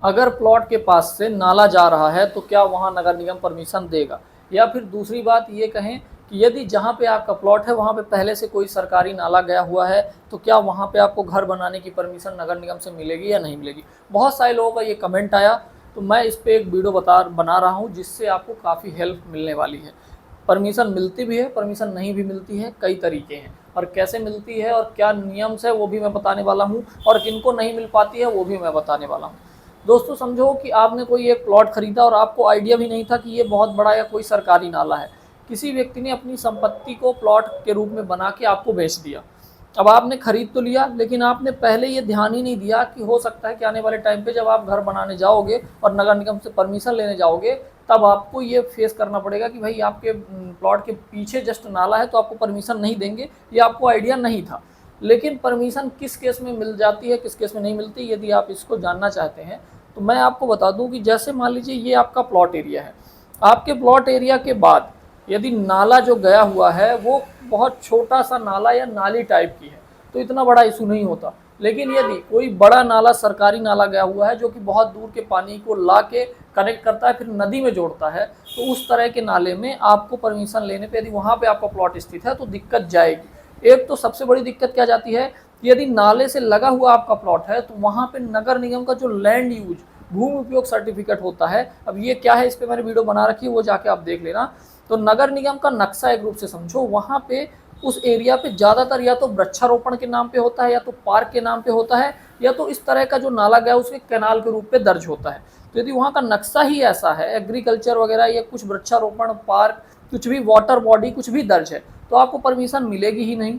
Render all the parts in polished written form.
अगर प्लॉट के पास से नाला जा रहा है तो क्या वहाँ नगर निगम परमिशन देगा? या फिर दूसरी बात ये कहें कि यदि जहाँ पे आपका प्लॉट है वहाँ पे पहले से कोई सरकारी नाला गया हुआ है तो क्या वहाँ पे आपको घर बनाने की परमिशन नगर निगम से मिलेगी या नहीं मिलेगी? बहुत सारे लोगों का ये कमेंट आया, तो मैं इस पे एक वीडियो बना रहा हूँ जिससे आपको काफ़ी हेल्प मिलने वाली है। परमिशन मिलती भी है, परमिशन नहीं भी मिलती है, कई तरीके हैं, और कैसे मिलती है और क्या नियम्स है वो भी मैं बताने वाला हूँ, और किनको नहीं मिल पाती है वो भी मैं बताने वाला हूँ। दोस्तों समझो कि आपने कोई एक प्लॉट खरीदा और आपको आइडिया भी नहीं था कि ये बहुत बड़ा या कोई सरकारी नाला है। किसी व्यक्ति ने अपनी संपत्ति को प्लॉट के रूप में बना के आपको बेच दिया। अब आपने खरीद तो लिया, लेकिन आपने पहले ये ध्यान ही नहीं दिया कि हो सकता है कि आने वाले टाइम पे जब आप घर बनाने जाओगे और नगर निगम से परमिशन लेने जाओगे तब आपको ये फेस करना पड़ेगा कि भाई आपके प्लॉट के पीछे जस्ट नाला है तो आपको परमिशन नहीं देंगे। ये आपको आइडिया नहीं था। लेकिन परमिशन किस केस में मिल जाती है, किस केस में नहीं मिलती, यदि आप इसको जानना चाहते हैं तो मैं आपको बता दूं कि जैसे मान लीजिए ये आपका प्लॉट एरिया है। आपके प्लॉट एरिया के बाद यदि नाला जो गया हुआ है वो बहुत छोटा सा नाला या नाली टाइप की है तो इतना बड़ा इशू नहीं होता। लेकिन यदि कोई बड़ा नाला, सरकारी नाला गया हुआ है जो कि बहुत दूर के पानी को ला के कनेक्ट करता है फिर नदी में जोड़ता है, तो उस तरह के नाले में आपको परमिशन लेने पे, यदि वहाँ पे आपका प्लॉट स्थित है तो दिक्कत जाएगी। एक तो सबसे बड़ी दिक्कत क्या जाती है, यदि नाले से लगा हुआ आपका प्लॉट है तो वहाँ पे नगर निगम का जो लैंड यूज, भूमि उपयोग सर्टिफिकेट होता है, अब ये क्या है इस पर मैंने वीडियो बना रखी है, वो जाके आप देख लेना। तो नगर निगम का नक्शा एक रूप से समझो, वहाँ पे उस एरिया पे ज़्यादातर या तो वृक्षारोपण के नाम पे होता है या तो पार्क के नाम पे होता है या तो इस तरह का जो नाला गया उसके कैनाल के रूप पे दर्ज होता है। तो यदि वहाँ का नक्शा ही ऐसा है, एग्रीकल्चर वगैरह या कुछ वृक्षारोपण, पार्क, कुछ भी वाटर बॉडी कुछ भी दर्ज है, तो आपको परमिशन मिलेगी ही नहीं।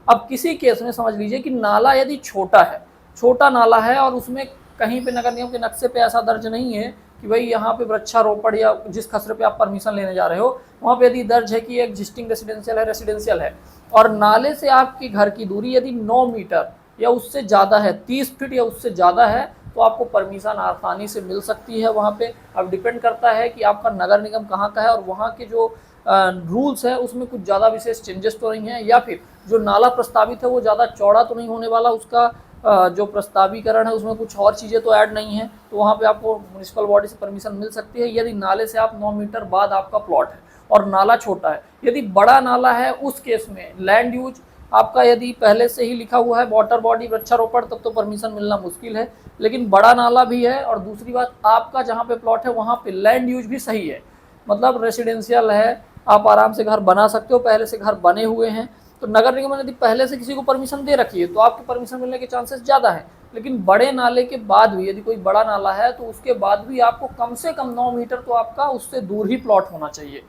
अब किसी केस में समझ लीजिए कि नाला यदि छोटा है, छोटा नाला है और उसमें कहीं पे नगर निगम के नक्शे पे ऐसा दर्ज नहीं है कि भाई यहाँ पे वृक्षारोपण या जिस खसरे पे आप परमिशन लेने जा रहे हो वहाँ पे यदि दर्ज है कि एग्जिस्टिंग रेसिडेंशियल है और नाले से आपके घर की दूरी यदि 9 मीटर या उससे ज़्यादा है, 30 फीट या उससे ज़्यादा है, तो आपको परमिशन आसानी से मिल सकती है वहाँ पे। अब डिपेंड करता है कि आपका नगर निगम कहाँ का है और वहाँ के जो रूल्स है उसमें कुछ ज़्यादा विशेष चेंजेस तो नहीं है, या फिर जो नाला प्रस्तावित है वो ज़्यादा चौड़ा तो नहीं होने वाला, उसका जो प्रस्तावीकरण है उसमें कुछ और चीज़ें तो ऐड नहीं है, तो वहाँ पे आपको म्यूनिसिपल बॉडी से परमिशन मिल सकती है यदि नाले से आप 9 मीटर बाद आपका प्लॉट है और नाला छोटा है। यदि बड़ा नाला है उस केस में लैंड यूज आपका यदि पहले से ही लिखा हुआ है वाटर बॉडी, वृक्षारोपण, तब तो परमिशन मिलना मुश्किल है। लेकिन बड़ा नाला भी है और दूसरी बात आपका जहाँ पे प्लॉट है वहाँ पे लैंड यूज भी सही है, मतलब रेसिडेंशियल है, आप आराम से घर बना सकते हो, पहले से घर बने हुए हैं, तो नगर निगम ने यदि पहले से किसी को परमिशन दे रखी है तो आपको परमिशन मिलने के चांसेस ज़्यादा हैं। लेकिन बड़े नाले के बाद भी यदि कोई बड़ा नाला है तो उसके बाद भी आपको कम से कम 9 मीटर तो आपका उससे दूर ही प्लॉट होना चाहिए,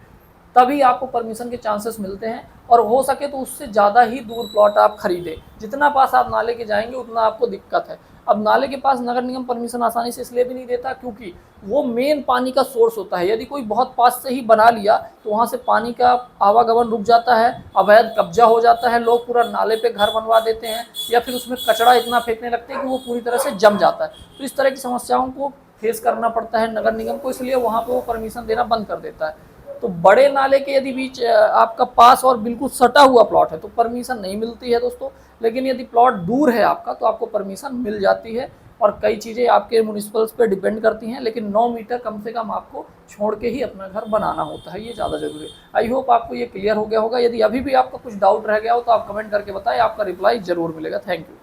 तभी आपको परमिशन के चांसेस मिलते हैं। और हो सके तो उससे ज़्यादा ही दूर प्लॉट आप खरीदें, जितना पास आप नाले के जाएंगे उतना आपको दिक्कत है। अब नाले के पास नगर निगम परमिशन आसानी से इसलिए भी नहीं देता क्योंकि वो मेन पानी का सोर्स होता है। यदि कोई बहुत पास से ही बना लिया तो वहाँ से पानी का आवागमन रुक जाता है, अवैध कब्जा हो जाता है, लोग पूरा नाले पे घर बनवा देते हैं या फिर उसमें कचरा इतना फेंकने लगते हैं कि वो पूरी तरह से जम जाता है। तो इस तरह की समस्याओं को फेस करना पड़ता है नगर निगम को, इसलिए वहाँ पर वो परमिशन देना बंद कर देता है। तो बड़े नाले के यदि बीच आपका पास और बिल्कुल सटा हुआ प्लॉट है तो परमिशन नहीं मिलती है दोस्तों। लेकिन यदि प्लॉट दूर है आपका तो आपको परमिशन मिल जाती है, और कई चीज़ें आपके म्यूनिसिपल्स पे डिपेंड करती हैं, लेकिन 9 मीटर कम से कम आपको छोड़ के ही अपना घर बनाना होता है, ये ज़्यादा जरूरी है। आई होप आपको ये क्लियर हो गया होगा। यदि अभी भी आपका कुछ डाउट रह गया हो तो आप कमेंट करके बताएं, आपका रिप्लाई जरूर मिलेगा। Thank you.